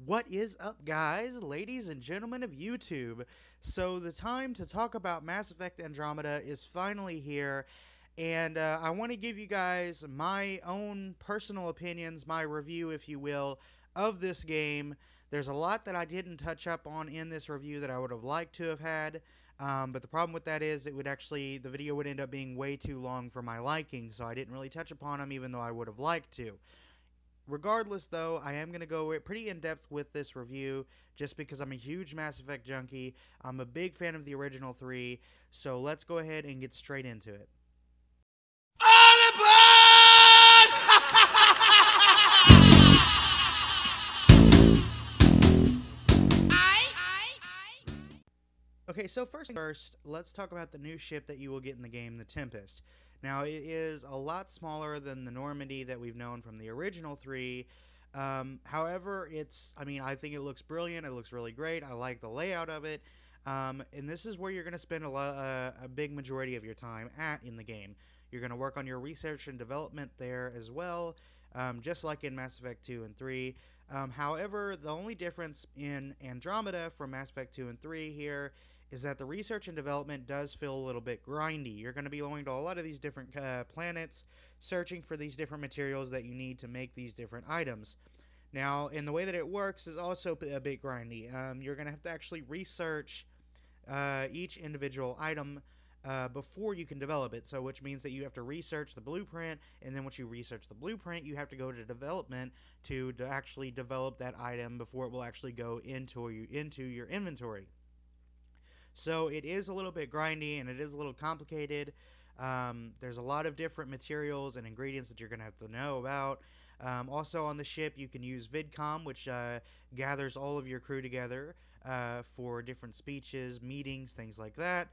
What is up, guys, ladies and gentlemen of YouTube? So the time to talk about Mass Effect Andromeda is finally here, and I want to give you guys my own personal opinions, my review, if you will, of this game. There's a lot that I didn't touch up on in this review that I would have liked to have had, but the problem with that is the video would end up being way too long for my liking, so I didn't really touch upon them even though I would have liked to. Regardless, though, I am going to go pretty in-depth with this review just because I'm a huge Mass Effect junkie. I'm a big fan of the original three, so let's go ahead and get straight into it. Okay, so first, let's talk about the new ship that you will get in the game, the Tempest. Now, it is a lot smaller than the Normandy that we've known from the original three. However, I think it looks brilliant. It looks really great. I like the layout of it. And this is where you're going to spend a big majority of your time in the game. You're going to work on your research and development there as well, just like in Mass Effect 2 and 3. However, the only difference in Andromeda from Mass Effect 2 and 3 here is that the research and development does feel a little bit grindy. You're going to be going to a lot of these different planets, searching for these different materials that you need to make these different items. Now, in the way that it works is also a bit grindy. You're going to have to actually research each individual item before you can develop it, so which means that you have to research the blueprint, and then once you research the blueprint, you have to go to development to actually develop that item before it will actually go into your inventory. So it is a little bit grindy and it is a little complicated. There's a lot of different materials and ingredients that you're going to have to know about. Also on the ship you can use VidCom, which gathers all of your crew together for different speeches, meetings, things like that.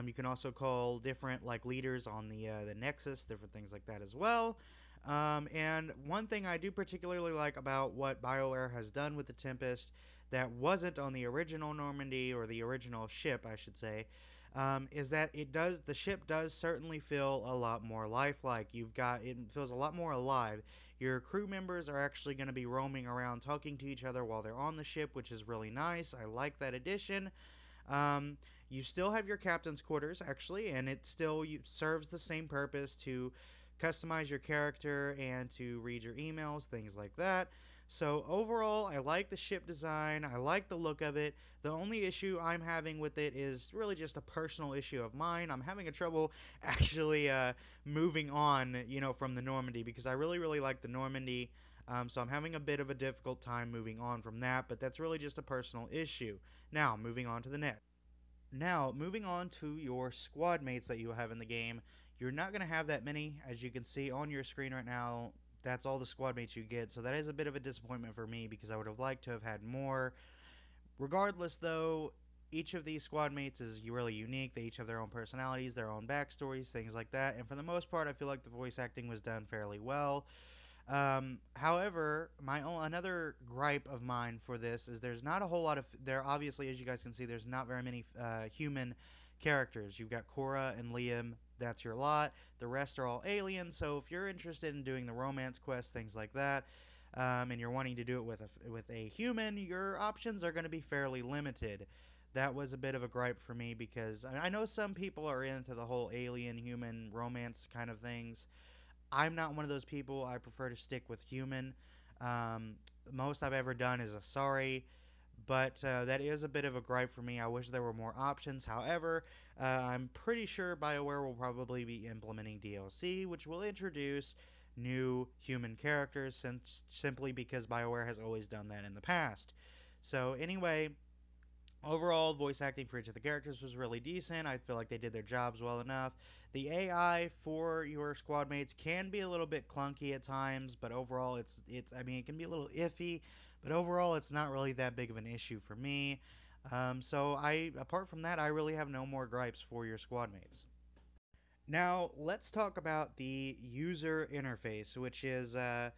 You can also call different leaders on the Nexus, different things like that as well. And one thing I do particularly like about what BioWare has done with the Tempest that wasn't on the original Normandy, or the original ship, I should say, is that the ship does certainly feel a lot more lifelike. It feels a lot more alive. Your crew members are actually going to be roaming around talking to each other while they're on the ship, which is really nice. I like that addition. You still have your captain's quarters, actually, and it still serves the same purpose to customize your character and to read your emails, things like that. So overall, I like the ship design. I like the look of it. The only issue I'm having with it is really just a personal issue of mine. I'm having a trouble actually moving on, from the Normandy, because I really, really like the Normandy. So I'm having a bit of a difficult time moving on from that, but that's really just a personal issue. Now, moving on to the next. Now, moving on to your squad mates that you have in the game. You're not going to have that many, as you can see on your screen right now. That's all the squad mates you get, so that is a bit of a disappointment for me because I would have liked to have had more. Regardless, though, each of these squad mates is really unique. They each have their own personalities, their own backstories, things like that, and for the most part, I feel like the voice acting was done fairly well. However, another gripe of mine for this is there's not a whole lot of obviously, as you guys can see, there's not very many human characters. You've got Cora and Liam. That's your lot. The rest are all aliens, so if you're interested in doing the romance quests, things like that, and you're wanting to do it with a human, your options are going to be fairly limited. That was a bit of a gripe for me because I know some people are into the whole alien-human romance kind of things. I'm not one of those people. I prefer to stick with human. Most I've ever done is Asari, but that is a bit of a gripe for me. I wish there were more options. However, I'm pretty sure BioWare will probably be implementing DLC, which will introduce new human characters, simply because BioWare has always done that in the past. So anyway, overall, voice acting for each of the characters was really decent. I feel like they did their jobs well enough. The AI for your squad mates can be a little bit clunky at times, but overall, it can be a little iffy. But overall, it's not really that big of an issue for me. Apart from that, I really have no more gripes for your squad mates. Now, let's talk about the user interface, which is, I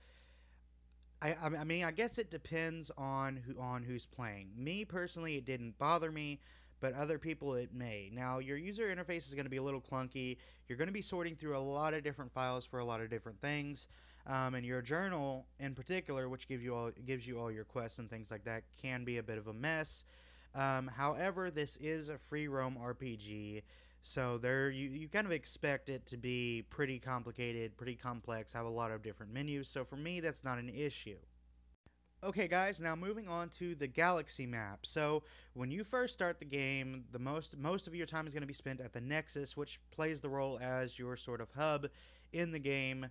guess it depends on who's playing. Me, personally, it didn't bother me, but other people it may. Now, your user interface is going to be a little clunky. You're going to be sorting through a lot of different files for a lot of different things. And your journal in particular, which gives you all your quests and things like that, can be a bit of a mess. However, this is a free roam RPG, so you kind of expect it to be pretty complicated, pretty complex, have a lot of different menus. So for me, that's not an issue. Okay, guys, now moving on to the galaxy map. So when you first start the game, the most of your time is going to be spent at the Nexus, which plays the role as your sort of hub in the game,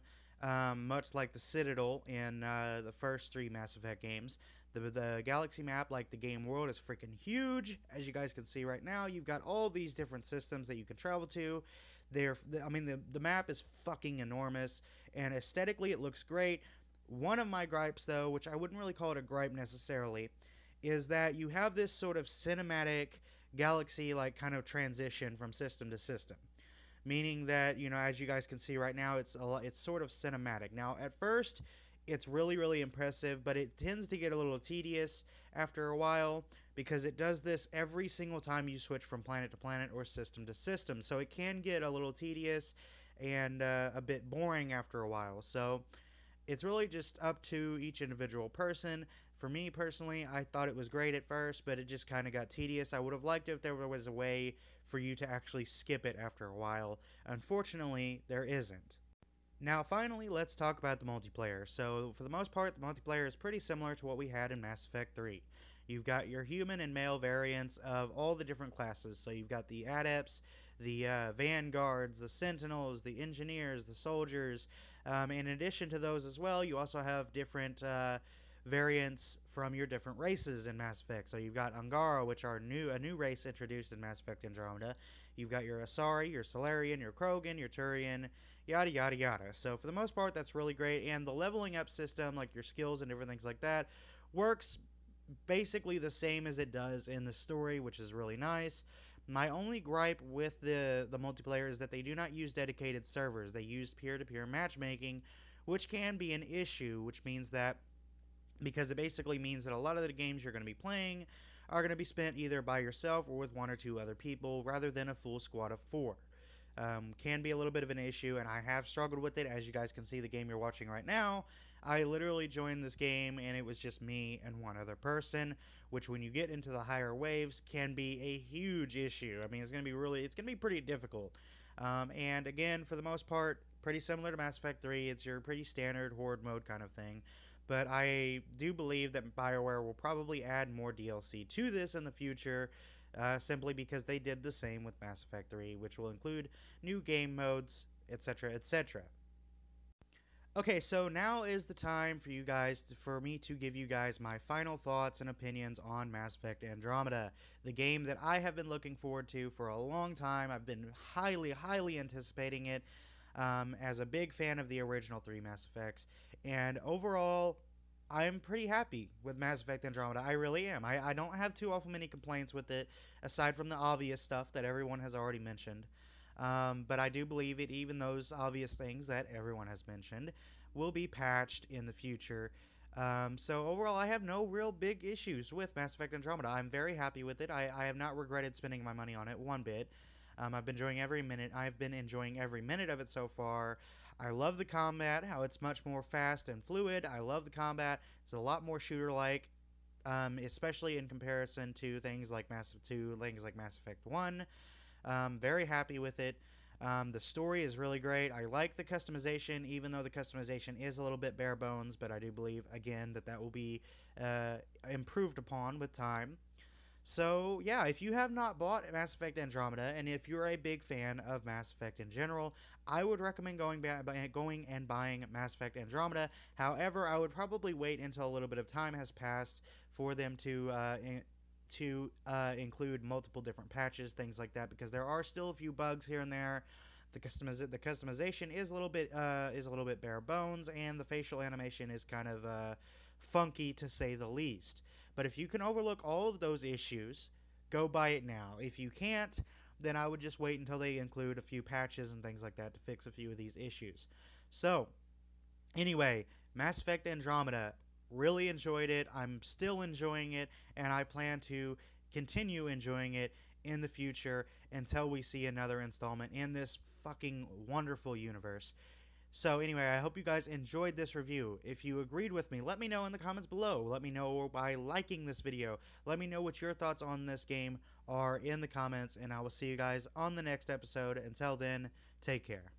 much like the Citadel in the first three Mass Effect games. The galaxy map, like the game world, is freaking huge. As you guys can see right now, you've got all these different systems that you can travel to. The map is fucking enormous, and aesthetically it looks great. One of my gripes, though, which I wouldn't really call it a gripe necessarily, is that you have this sort of cinematic galaxy-like kind of transition from system to system. Meaning that, as you guys can see right now, it's sort of cinematic. Now, at first, it's really, really impressive, but it tends to get a little tedious after a while because it does this every single time you switch from planet to planet or system to system. So it can get a little tedious and a bit boring after a while. So it's really just up to each individual person. For me personally, I thought it was great at first, but it just kind of got tedious. I would have liked it if there was a way for you to actually skip it after a while. Unfortunately, there isn't. Now, finally, let's talk about the multiplayer. So, for the most part, the multiplayer is pretty similar to what we had in Mass Effect 3. You've got your human and male variants of all the different classes. So, you've got the Adepts, the Vanguards, the Sentinels, the Engineers, the Soldiers. In addition to those as well, you also have different variants from your different races in Mass Effect. So you've got Angara, which are a new race introduced in Mass Effect Andromeda. You've got your Asari, your Solarian, your Krogan, your Turian, yada yada yada. So for the most part, that's really great. And the leveling up system, like your skills and different things like that, works basically the same as it does in the story, which is really nice. My only gripe with the multiplayer is that they do not use dedicated servers. They use peer-to-peer matchmaking, which can be an issue, which means that, because it basically means that a lot of the games you're going to be playing are going to be spent either by yourself or with one or two other people, rather than a full squad of 4. Can be a little bit of an issue, and I have struggled with it. As you guys can see, the game you're watching right now, I literally joined this game and it was just me and one other person, which when you get into the higher waves can be a huge issue. I mean, it's going to be pretty difficult. And again, for the most part, pretty similar to Mass Effect 3. It's your pretty standard horde mode kind of thing. But I do believe that BioWare will probably add more DLC to this in the future, simply because they did the same with Mass Effect 3, which will include new game modes, etc., etc. Okay, so now is the time for me to give you guys my final thoughts and opinions on Mass Effect Andromeda, the game that I have been looking forward to for a long time. I've been highly, highly anticipating it, as a big fan of the original 3 Mass Effects, and overall, I'm pretty happy with Mass Effect Andromeda. I really am. I don't have too awful many complaints with it, aside from the obvious stuff that everyone has already mentioned. But I do believe it, even those obvious things that everyone has mentioned, will be patched in the future. So overall, I have no real big issues with Mass Effect Andromeda. I'm very happy with it. I have not regretted spending my money on it one bit. I've been enjoying every minute. I've been enjoying every minute of it so far. I love the combat, how it's much more fast and fluid. I love the combat. It's a lot more shooter-like, especially in comparison to things like Mass Effect 1. Very happy with it. The story is really great. I like the customization, even though the customization is a little bit bare bones, but I do believe, again, that will be improved upon with time. So, yeah, if you have not bought Mass Effect Andromeda, and if you're a big fan of Mass Effect in general, I would recommend going and buying Mass Effect Andromeda. However, I would probably wait until a little bit of time has passed for them to include multiple different patches, things like that, because there are still a few bugs here and there. The customization is a little bit bare bones, and the facial animation is kind of funky, to say the least. But if you can overlook all of those issues, go buy it now. If you can't, then I would just wait until they include a few patches and things like that to fix a few of these issues. So, anyway, Mass Effect Andromeda, really enjoyed it. I'm still enjoying it, and I plan to continue enjoying it in the future until we see another installment in this fucking wonderful universe. So anyway, I hope you guys enjoyed this review. If you agreed with me, let me know in the comments below. Let me know by liking this video. Let me know what your thoughts on this game are in the comments, and I will see you guys on the next episode. Until then, take care.